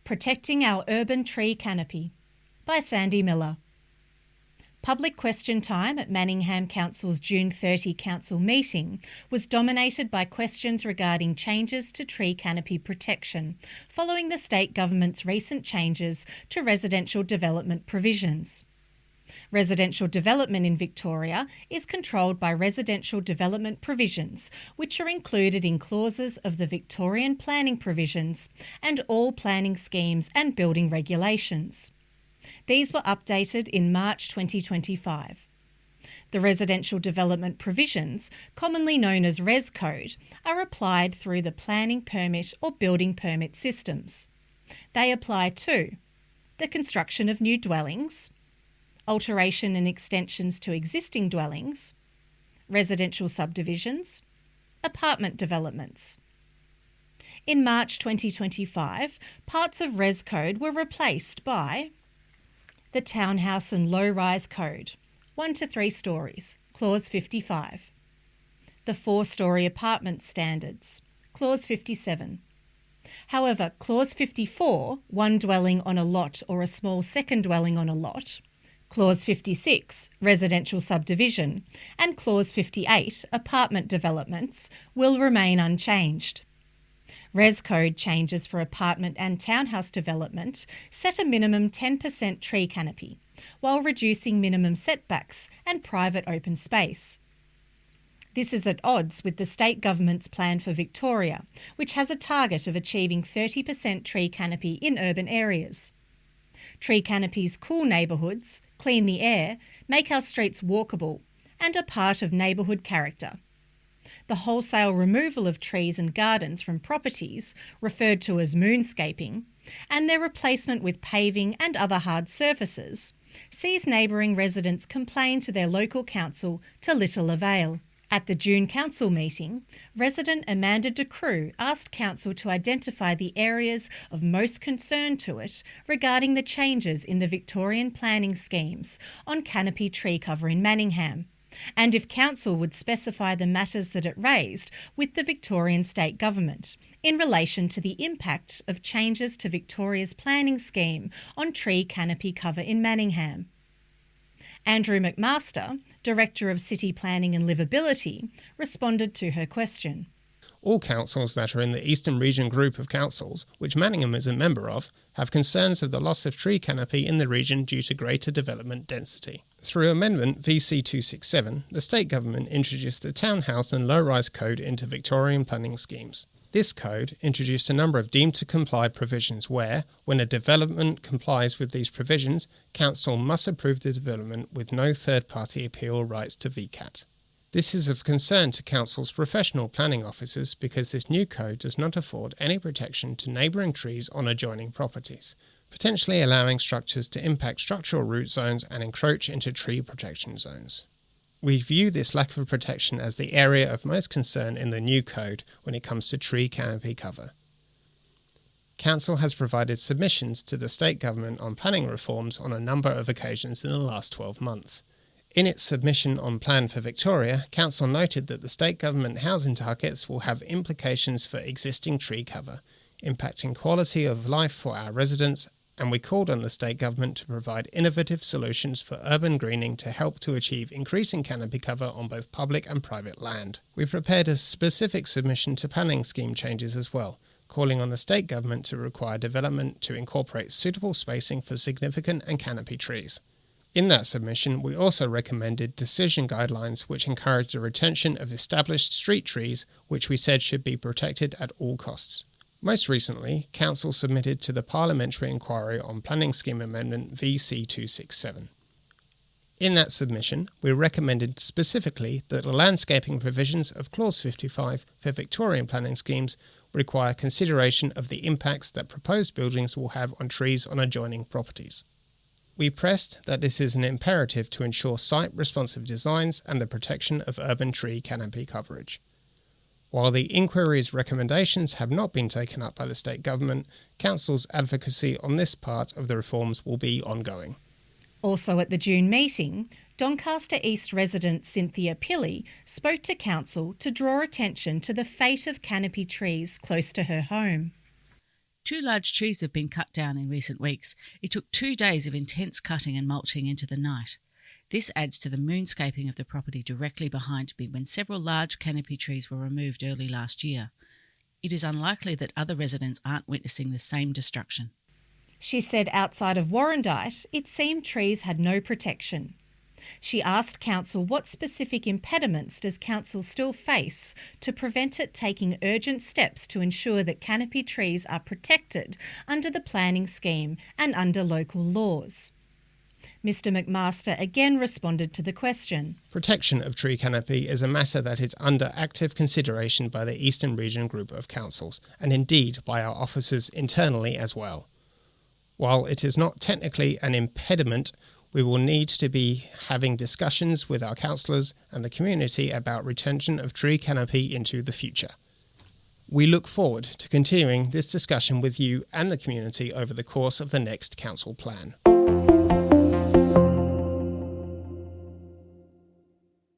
Protecting Our Urban Tree Canopy by Sandy Miller. Public question time at Manningham Council's June 30 council meeting was dominated by questions regarding changes to tree canopy protection following the state government's recent changes to residential development provisions. Residential development in Victoria is controlled by residential development provisions, which are included in clauses of the Victorian planning provisions and all planning schemes and building regulations. These were updated in March 2025. The residential development provisions, commonly known as Res Code, are applied through the planning permit or building permit systems. They apply to the construction of new dwellings, alteration and extensions to existing dwellings, residential subdivisions, apartment developments. In March 2025, parts of Res Code were replaced by the Townhouse and Low-Rise Code, 1 to 3 stories, Clause 55. The 4-storey apartment standards, Clause 57. However, Clause 54, one dwelling on a lot or a small second dwelling on a lot, Clause 56, residential subdivision, and Clause 58, apartment developments, will remain unchanged. Res Code changes for apartment and townhouse development set a minimum 10% tree canopy, while reducing minimum setbacks and private open space. This is at odds with the state government's plan for Victoria, which has a target of achieving 30% tree canopy in urban areas. Tree canopies cool neighbourhoods, clean the air, make our streets walkable, and are part of neighbourhood character. The wholesale removal of trees and gardens from properties, referred to as moonscaping, and their replacement with paving and other hard surfaces, sees neighbouring residents complain to their local council to little avail. At the June council meeting, resident Amanda de Croo asked council to identify the areas of most concern to it regarding the changes in the Victorian planning schemes on canopy tree cover in Manningham, and if council would specify the matters that it raised with the Victorian state government in relation to the impact of changes to Victoria's planning scheme on tree canopy cover in Manningham. Andrew McMaster, Director of City Planning and Livability, responded to her question. All councils that are in the Eastern Region group of councils, which Manningham is a member of, have concerns of the loss of tree canopy in the region due to greater development density. Through Amendment VC 267, the state government introduced the Townhouse and Low-Rise Code into Victorian planning schemes. This code introduced a number of deemed-to-comply provisions where, when a development complies with these provisions, council must approve the development with no third-party appeal rights to VCAT. This is of concern to council's professional planning officers because this new code does not afford any protection to neighbouring trees on adjoining properties, potentially allowing structures to impact structural root zones and encroach into tree protection zones. We view this lack of protection as the area of most concern in the new code when it comes to tree canopy cover. Council has provided submissions to the state government on planning reforms on a number of occasions in the last 12 months. In its submission on Plan for Victoria, Council noted that the state government housing targets will have implications for existing tree cover, impacting quality of life for our residents, and we called on the state government to provide innovative solutions for urban greening to help to achieve increasing canopy cover on both public and private land. We prepared a specific submission to planning scheme changes as well, calling on the state government to require development to incorporate suitable spacing for significant and canopy trees. In that submission, we also recommended decision guidelines which encourage the retention of established street trees, which we said should be protected at all costs. Most recently, Council submitted to the Parliamentary Inquiry on Planning Scheme Amendment VC 267. In that submission, we recommended specifically that the landscaping provisions of Clause 55 for Victorian planning schemes require consideration of the impacts that proposed buildings will have on trees on adjoining properties. We pressed that this is an imperative to ensure site-responsive designs and the protection of urban tree canopy coverage. While the inquiry's recommendations have not been taken up by the state government, Council's advocacy on this part of the reforms will be ongoing. Also at the June meeting, Doncaster East resident Cynthia Pilley spoke to Council to draw attention to the fate of canopy trees close to her home. 2 large trees have been cut down in recent weeks. It took 2 days of intense cutting and mulching into the night. This adds to the moonscaping of the property directly behind me when several large canopy trees were removed early last year. It is unlikely that other residents aren't witnessing the same destruction. She said outside of Warrandyte, it seemed trees had no protection. She asked Council what specific impediments does Council still face to prevent it taking urgent steps to ensure that canopy trees are protected under the planning scheme and under local laws. Mr McMaster again responded to the question. Protection of tree canopy is a matter that is under active consideration by the Eastern Region Group of Councils, and indeed by our officers internally as well. While it is not technically an impediment, we will need to be having discussions with our councillors and the community about retention of tree canopy into the future. We look forward to continuing this discussion with you and the community over the course of the next council plan.